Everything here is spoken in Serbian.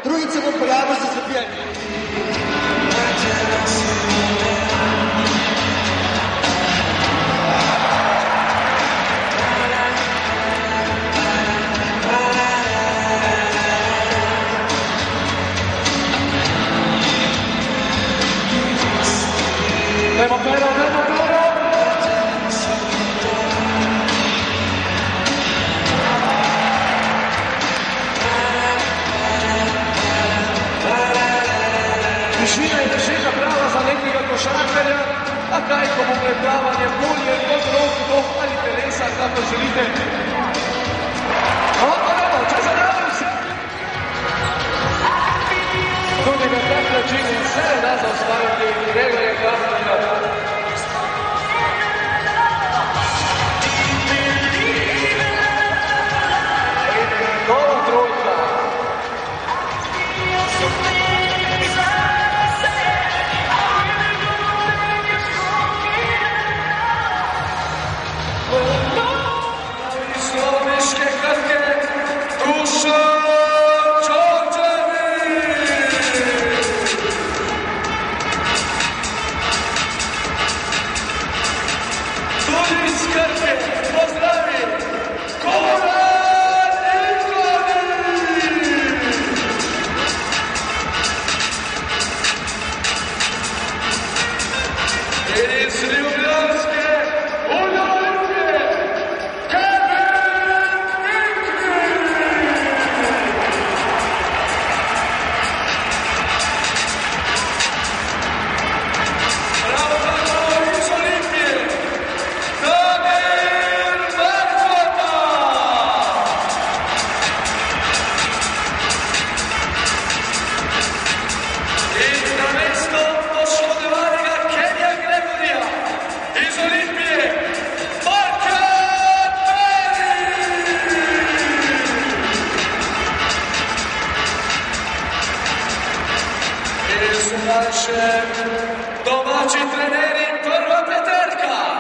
Trojica vam pravo za zabijanje. Nema Pero! Tišina i tišina prava za nekega košarkarja, a kaj, ko bo predavanje bolje, kot rok, ali telesa, kako želite. Če zadavljam se! Tudi na tak način se ne da zaustaviti Gregorja Kramfurja. Nova trojka. Slovenske krke, Dušan Đorđević! Tudi iz Krke, pozdravi, Goran Ivković! Iz Ljubljanske, naše domaći treneri, prva peterka.